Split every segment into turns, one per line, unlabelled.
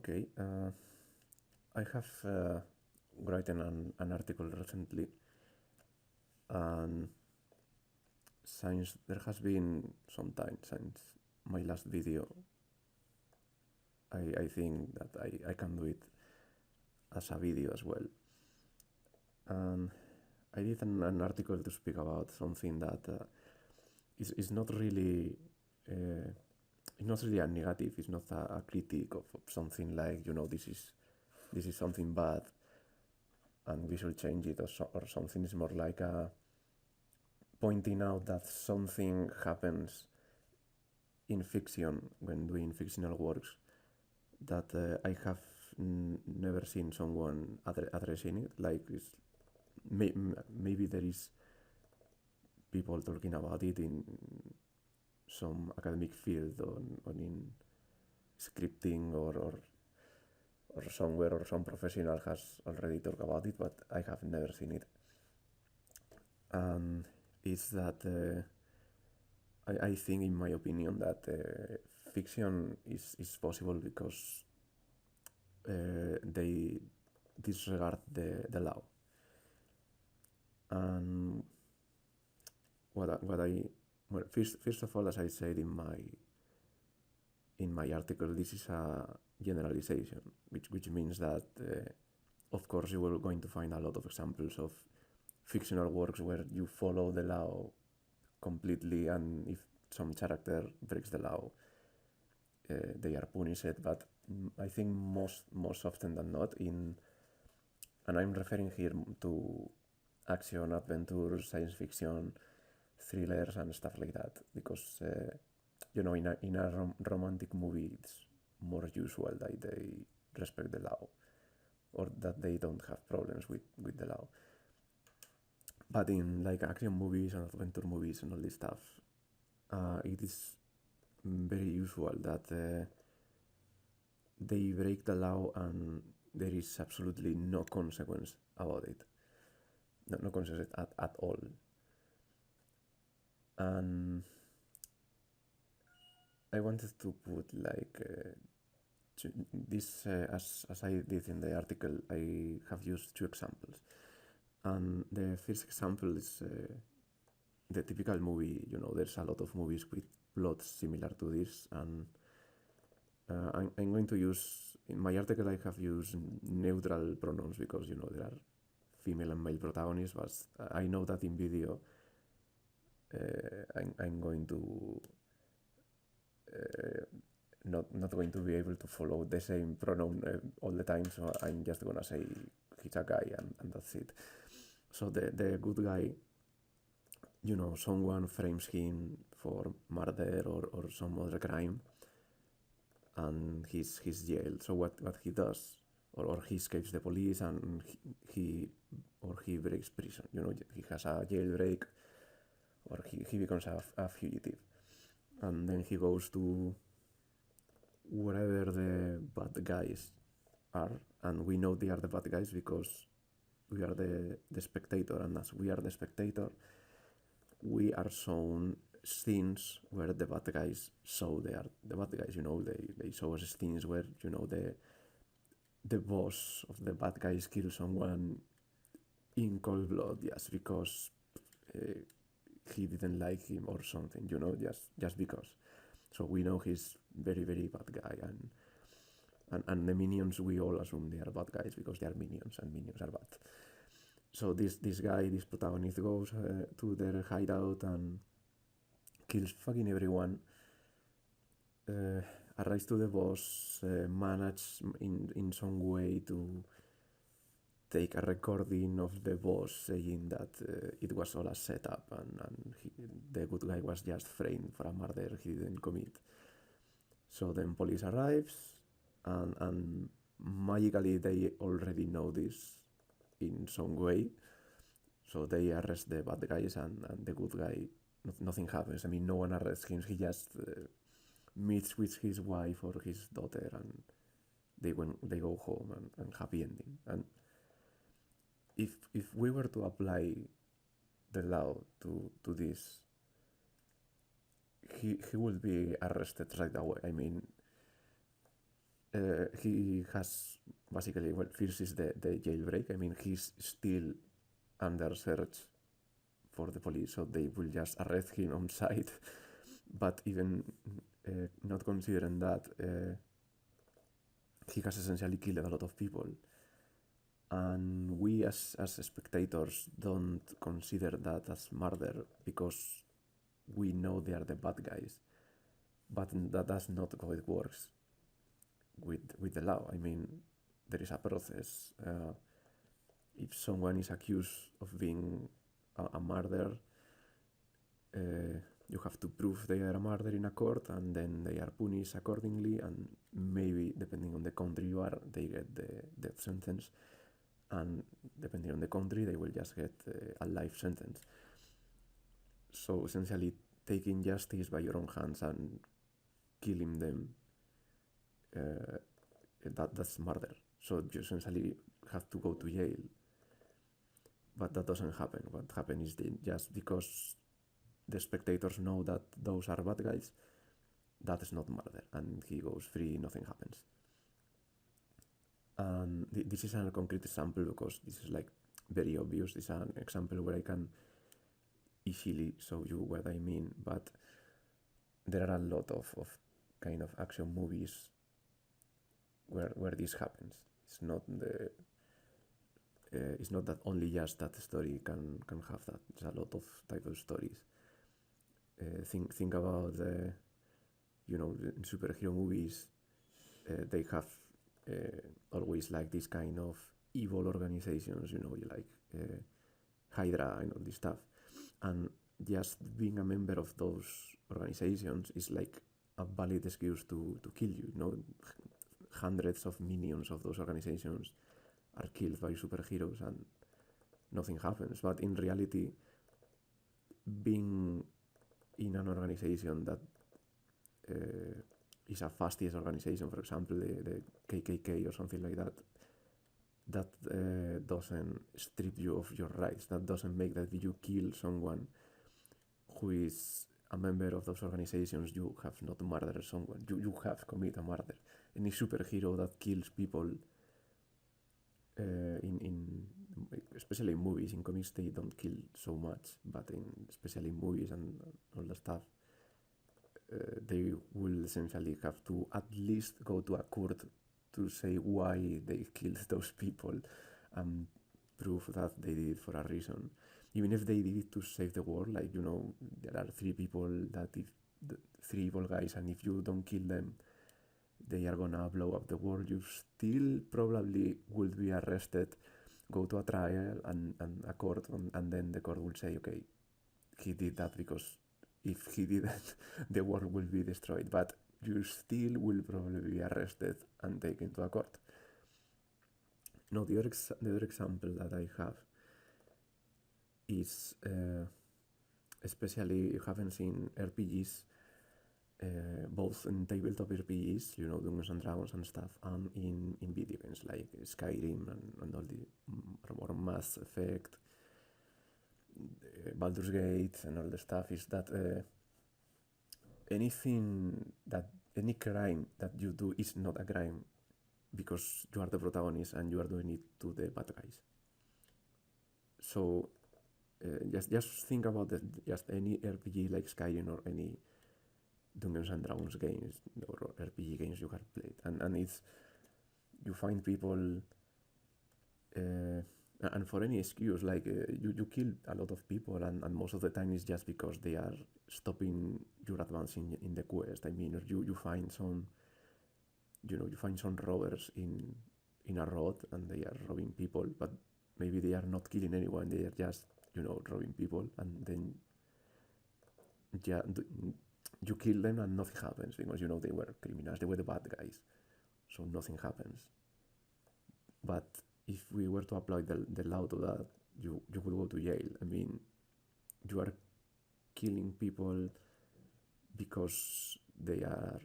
Okay, I have written an article recently, and since there has been some time since my last video, I think that I can do it as a video as well. And I did an article to speak about something that is not really it's not really a negative. It's not a critique of something like, this is something bad and we should change it, or something. Is more like a pointing out that something happens in fiction when doing fictional works that I have never seen someone addressing it. Like, maybe there is people talking about it in some academic field, or in scripting, or somewhere, or some professional has already talked about it, but I have never seen it. And it's that I think, in my opinion, that fiction is possible because they disregard the law. And first of all, as I said in my article, this is a generalization, which means that of course you are going to find a lot of examples of fictional works where you follow the law completely, and if some character breaks the law, they are punished. But I think most often than not, and I'm referring here to action, adventure, science fiction, thrillers, and stuff like that, because in a romantic movie, it's more usual that they respect the law, or that they don't have problems with the law. But in like action movies and adventure movies and all this stuff, it is very usual that they break the law and there is absolutely no consequence about it. No consequence at all. And I wanted to put like this, as I did in the article, I have used two examples. And the first example is the typical movie. There's a lot of movies with plots similar to this, and I'm going to use, in my article I have used neutral pronouns because there are female and male protagonists, but I know that in video I'm going to not going to be able to follow the same pronoun all the time, so I'm just gonna say he's a guy, and that's it. So the good guy, someone frames him for murder or some other crime, and he's jailed. So what he does, or he escapes the police, and he breaks prison. He has a jailbreak, or he becomes a fugitive, and then he goes to wherever the bad guys are, and we know they are the bad guys because we are the spectator, and as we are the spectator, we are shown scenes where the bad guys show they are the bad guys. They show us scenes where the boss of the bad guys kills someone in cold blood just because he didn't like him or something, just because. So we know he's very, very bad guy, and the minions, we all assume they are bad guys because they are minions, and minions are bad. So this guy, this protagonist, goes to their hideout and kills fucking everyone, arrives to the boss, manages in some way to take a recording of the boss saying that it was all a setup, and the good guy was just framed for a murder he didn't commit. So then police arrives, and magically they already know this in some way, so they arrest the bad guys, and the good guy, nothing happens. I mean, no one arrests him. He just meets with his wife or his daughter, and they go home, and happy ending. And if we were to apply the law to this, he will be arrested right away. I mean, he has basically, well, first is the jailbreak. I mean, he's still under search for the police, so they will just arrest him on sight. But even not considering that, he has essentially killed a lot of people. And we as spectators don't consider that as murder because we know they are the bad guys. But that's not how it works with the law. I mean, there is a process. If someone is accused of being a murderer, you have to prove they are a murderer in a court, and then they are punished accordingly, and maybe, depending on the country you are, they get the death sentence, and depending on the country, they will just get a life sentence. So essentially, taking justice by your own hands and killing them, that's murder. So you essentially have to go to jail. But that doesn't happen. What happens is just because the spectators know that those are bad guys, that is not murder, and he goes free, nothing happens. And this is a concrete example because this is like very obvious. This is an example where I can easily show you what I mean, but there are a lot of kind of action movies where this happens. It's not that only just that story can have that. There's a lot of type of stories. Think about in superhero movies, they have always like this kind of evil organizations, like Hydra and all this stuff, and just being a member of those organizations is like a valid excuse to kill you. Hundreds of millions of those organizations are killed by superheroes and nothing happens. But in reality, being in an organization that is a fascist organization, for example, the KKK or something like that, that doesn't strip you of your rights. That doesn't make that if you kill someone who is a member of those organizations, you have not murdered someone. You have committed a murder. Any superhero that kills people, especially in movies, in comics they don't kill so much, but especially in movies and all that stuff, they will essentially have to at least go to a court to say why they killed those people and prove that they did it for a reason. Even if they did it to save the world, like, there are three people that three evil guys, and if you don't kill them, they are gonna blow up the world. You still probably will be arrested, go to a trial and a court, and then the court will say, okay, he did that because if he didn't, the world will be destroyed. But you still will probably be arrested and taken to a court. No, the other example that I have is, especially you haven't seen RPGs, both in tabletop RPGs, Dungeons and Dragons and stuff, and in video games like Skyrim and all the or Mass Effect, Baldur's Gate and all the stuff, is that any crime that you do is not a crime because you are the protagonist and you are doing it to the bad guys. So just think about just any RPG like Skyrim or any Dungeons and Dragons games or RPG games you have played, and it's, you find people, and for any excuse, like you kill a lot of people, and most of the time it's just because they are stopping your advancing in the quest. I mean, or you find some, you find some robbers in a road and they are robbing people, but maybe they are not killing anyone, they are just robbing people, and then you kill them and nothing happens because they were criminals, they were the bad guys, so nothing happens. But if we were to apply the law to that, you would go to jail. I mean, you are killing people because they are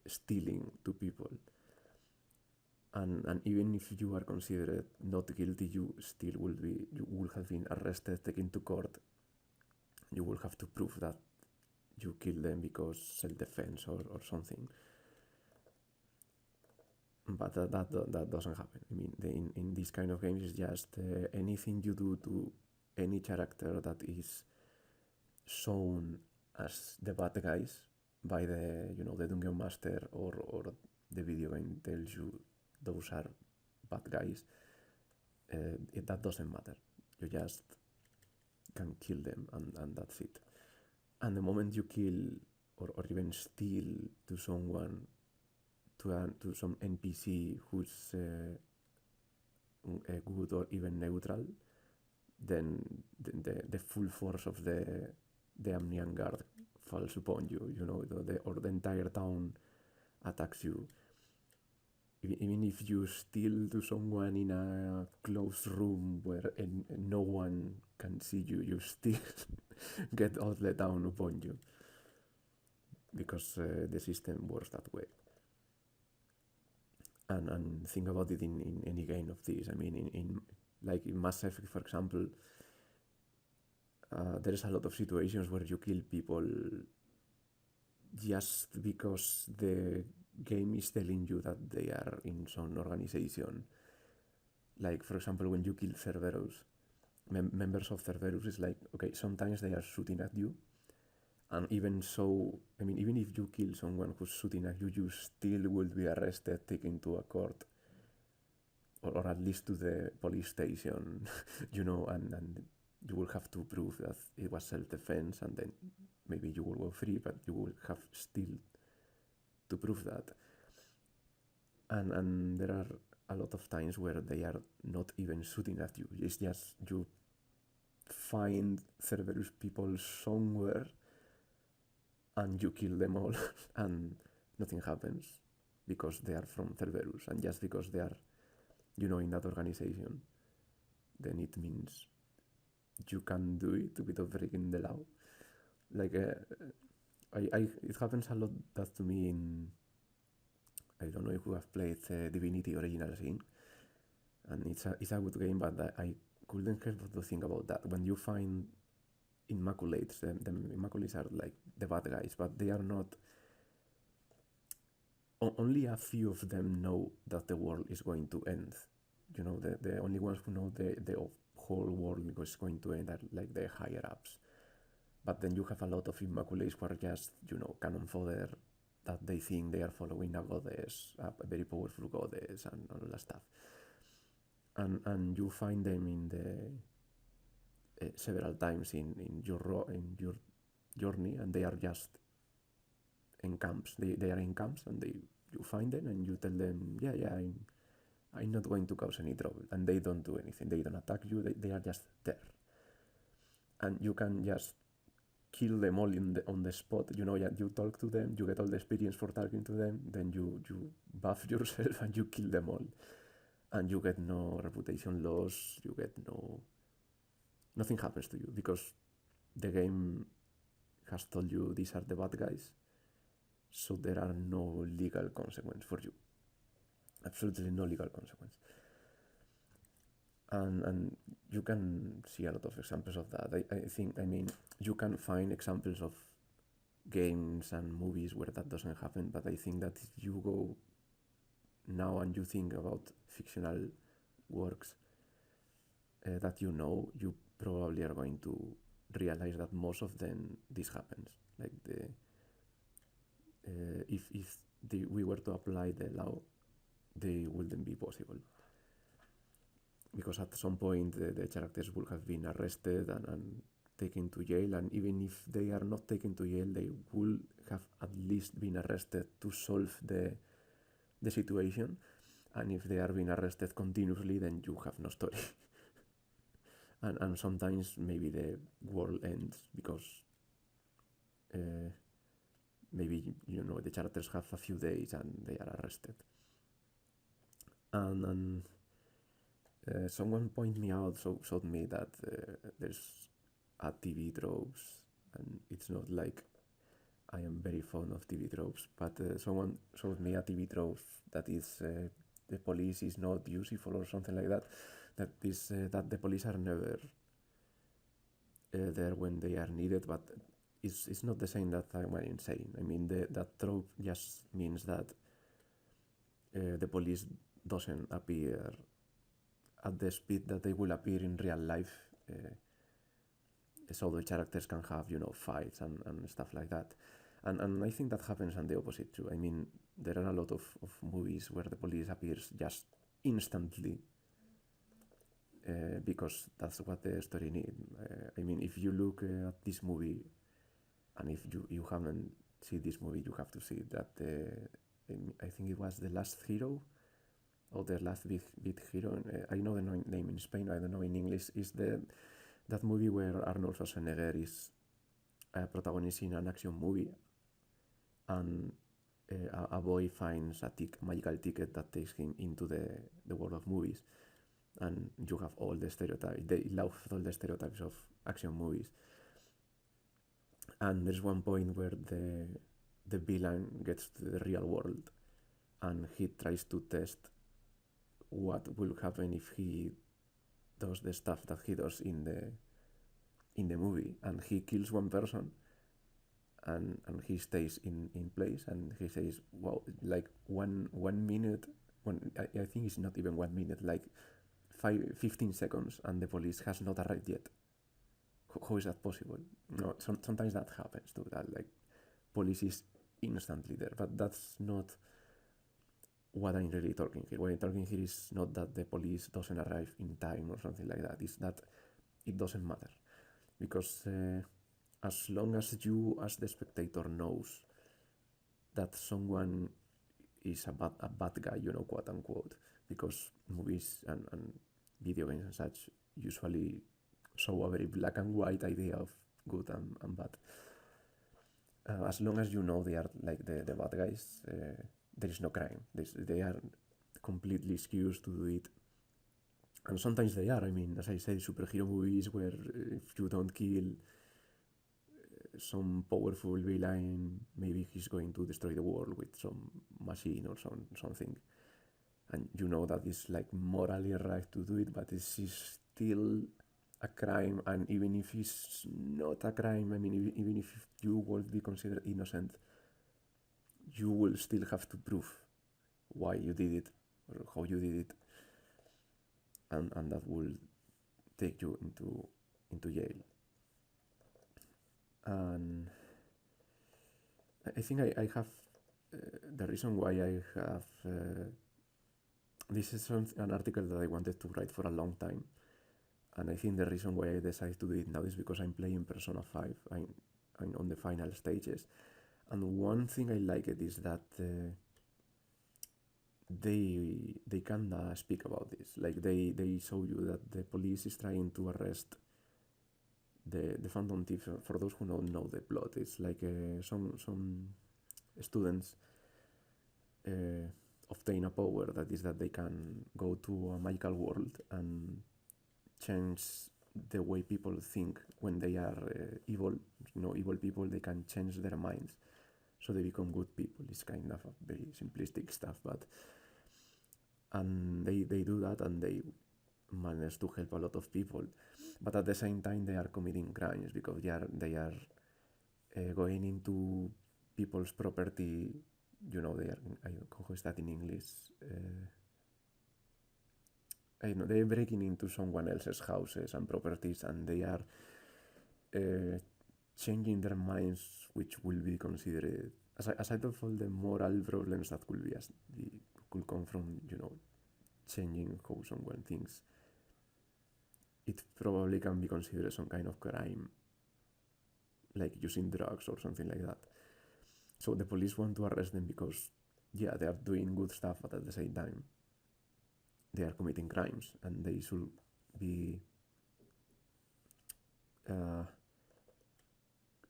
stealing to people, and even if you are considered not guilty, you will have been arrested, taken to court. You will have to prove that you killed them because self-defense or something. but that doesn't happen. I mean, in this kind of games, it's just anything you do to any character that is shown as the bad guys by the dungeon master or the video game tells you those are bad guys. That doesn't matter. You just can kill them, and that's it. And the moment you kill or even steal to someone, to some NPC who's good or even neutral, then the full force of the Amnian Guard falls upon you, or the entire town attacks you. Even if you steal to someone in a closed room where no one can see you, you still get all the town upon you, because the system works that way. And think about it in any game of this. I mean, in like in Mass Effect, for example, there's a lot of situations where you kill people just because the game is telling you that they are in some organization. Like, for example, when you kill Cerberus, members of Cerberus, is like, okay, sometimes they are shooting at you, and even so, I mean, even if you kill someone who's shooting at you, you still will be arrested, taken to a court, or at least to the police station, and you will have to prove that it was self-defense, and then maybe you will go free, but you will have still to prove that. And there are a lot of times where they are not even shooting at you. It's just you find Cerberus people somewhere and you kill them all and nothing happens because they are from Cerberus, and just because they are, in that organization, then it means you can do it without breaking the law. Like, it happens a lot that to me in, I don't know if you have played Divinity Original Sin, and it's a good game, but I couldn't help but to think about that. When you find Immaculates, the Immaculates are like the bad guys, but they are not. Only a few of them know that the world is going to end. The only ones who know the whole world is going to end are like the higher ups. But then you have a lot of Immaculates who are just, cannon fodder, that they think they are following a goddess, a very powerful goddess, and all that stuff. And you find them in the several times in your journey, and they are just in camps. They are in camps, and you find them, and you tell them, yeah, I'm not going to cause any trouble, and they don't do anything. They don't attack you. They are just there, and you can just kill them all on the spot. You talk to them, you get all the experience for talking to them, then you buff yourself and you kill them all, and you get no reputation loss. You get nothing happens to you, because the game has told you these are the bad guys, so there are no legal consequence for you. Absolutely no legal consequence. And you can see a lot of examples of that. I think, you can find examples of games and movies where that doesn't happen, but I think that if you go now and you think about fictional works that you probably are going to realize that most of them this happens. Like if we were to apply the law, they wouldn't be possible, because at some point the characters will have been arrested and taken to jail, and even if they are not taken to jail, they will have at least been arrested to solve the situation. And if they are being arrested continuously, then you have no story. and sometimes maybe the world ends because maybe the characters have a few days and they are arrested. And someone showed me that there's a TV tropes, and it's not like I am very fond of TV tropes, but someone showed me a TV trope that is the police is not useful or something like that. That is that the police are never there when they are needed, but it's not the same that I'm insane. I mean, that trope just means that the police doesn't appear at the speed that they will appear in real life, so the characters can have fights and stuff like that. And I think that happens on the opposite too. I mean, there are a lot of movies where the police appears just instantly, because that's what the story needs. I mean, if you look at this movie, and if you haven't seen this movie, you have to see that I think it was The Last Hero, or The Last Big Hero. I know the name in Spain, I don't know in English. Is that movie where Arnold Schwarzenegger is a protagonist in an action movie, and a boy finds a magical ticket that takes him into the world of movies, and you have all the stereotypes. They love all the stereotypes of action movies. And there's one point where the villain gets to the real world, and he tries to test what will happen if he does the stuff that he does in the movie, and he kills one person, and he stays in place, and he says, wow, like 1 minute, I think it's not even 1 minute, like 15 seconds, and the police has not arrived yet. How is that possible? No, sometimes that happens too, that like police is instantly there, but that's not what I'm really talking here. What I'm talking here is not that the police doesn't arrive in time or something like that. It's that it doesn't matter, because as long as you as the spectator knows that someone is a bad guy, quote unquote, because movies and video games and such usually show a very black and white idea of good and bad. As long as you know they are like the bad guys, there is no crime. They are completely excused to do it. And sometimes they are. I mean, as I say, superhero movies where if you don't kill some powerful villain, maybe he's going to destroy the world with some machine or something. And you know that it's like morally right to do it, but it's still a crime. And even if it's not a crime, I mean, even if you will be considered innocent, you will still have to prove why you did it or how you did it, and that will take you into jail. And I think I have the reason why I have this is an article that I wanted to write for a long time, and I think the reason why I decided to do it now is because I'm playing Persona 5. I'm on the final stages, and one thing I like it is that they kinda speak about this. Like they show you that the police is trying to arrest the Phantom Thief. For those who don't know the plot, it's like some students obtain a power that is that they can go to a magical world and change the way people think when they are evil. Evil people, they can change their minds, so they become good people. It's kind of a very simplistic stuff, but and they do that, and they manage to help a lot of people, but at the same time they are committing crimes because they are going into people's property. They are, I don't know how is that in English. I know they're breaking into someone else's houses and properties, and they are changing their minds, which will be considered, aside of all the moral problems that could come from changing how someone thinks, it probably can be considered some kind of crime, like using drugs or something like that. So the police want to arrest them because they are doing good stuff, but at the same time they are committing crimes, and they should be I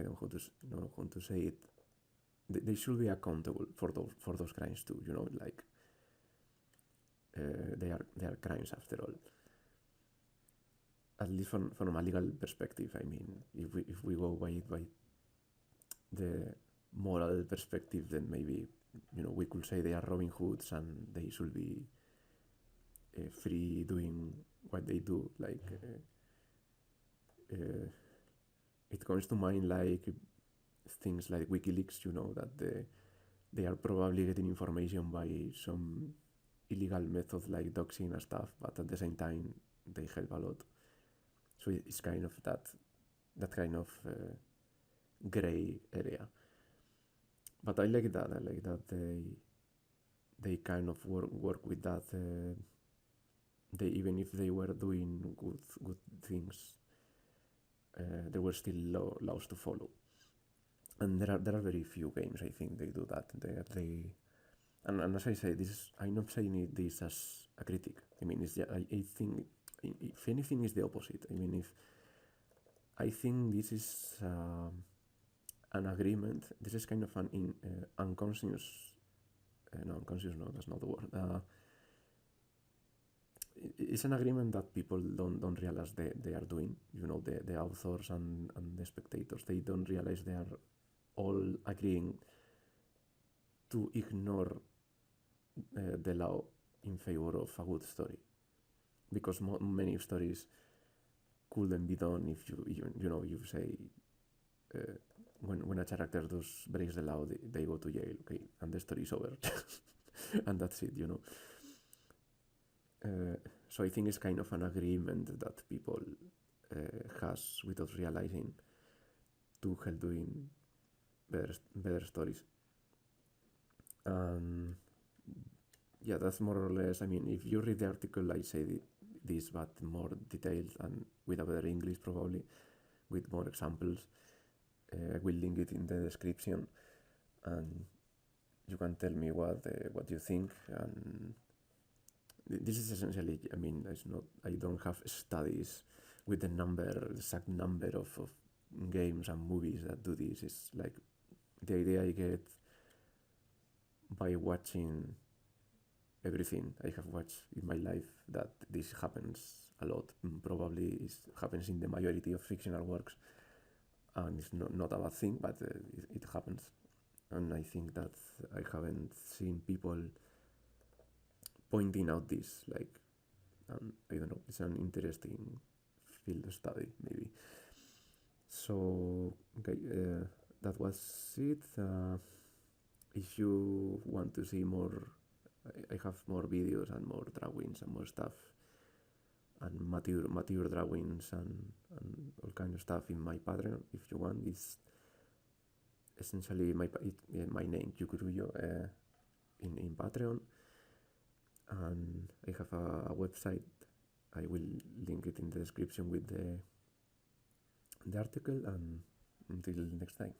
don't know how to say it. They should be accountable for those crimes too. Like they are crimes after all. At least from a legal perspective. I mean, if we go by the moral perspective, then maybe we could say they are Robin Hoods and they should be free doing what they do. Like it comes to mind like things like WikiLeaks. That they are probably getting information by some illegal methods like doxing and stuff, but at the same time they help a lot. So it's kind of that kind of gray area. But I like that. I like that they kind of work with that. They, even if they were doing good things, there were still laws to follow. And there are very few games I think they do that. And as I say, I'm not saying this as a critic. I mean, I think if anything is the opposite. I mean, if I think this is an agreement. This is kind of an unconscious. No, unconscious. No, that's not the word. It's an agreement that people don't realize they are doing. You know, the authors and the spectators. They don't realize they are all agreeing to ignore the law in favor of a good story, because many stories couldn't be done if you say when a character breaks the law, they go to jail, okay, and the story is over, and that's it, So I think it's kind of an agreement that people has without realizing to help doing better stories. Yeah, that's more or less. I mean, if you read the article, I say this, but more detailed and with a better English probably, with more examples. I will link it in the description, and you can tell me what you think. And this is essentially, I mean, it's not. I don't have studies with the exact number of games and movies that do this. It's like the idea I get by watching everything I have watched in my life, that this happens a lot. Probably it happens in the majority of fictional works, and it's not a bad thing, but it happens. And I think that I haven't seen people pointing out this, like, I don't know, it's an interesting field of study, maybe. So, okay, that was it. If you want to see more, I have more videos and more drawings and more stuff, and mature drawings and all kind of stuff in my Patreon. If you want, it's essentially my name, Yukuruyo, in Patreon, and I have a website. I will link it in the description with the article, and until next time.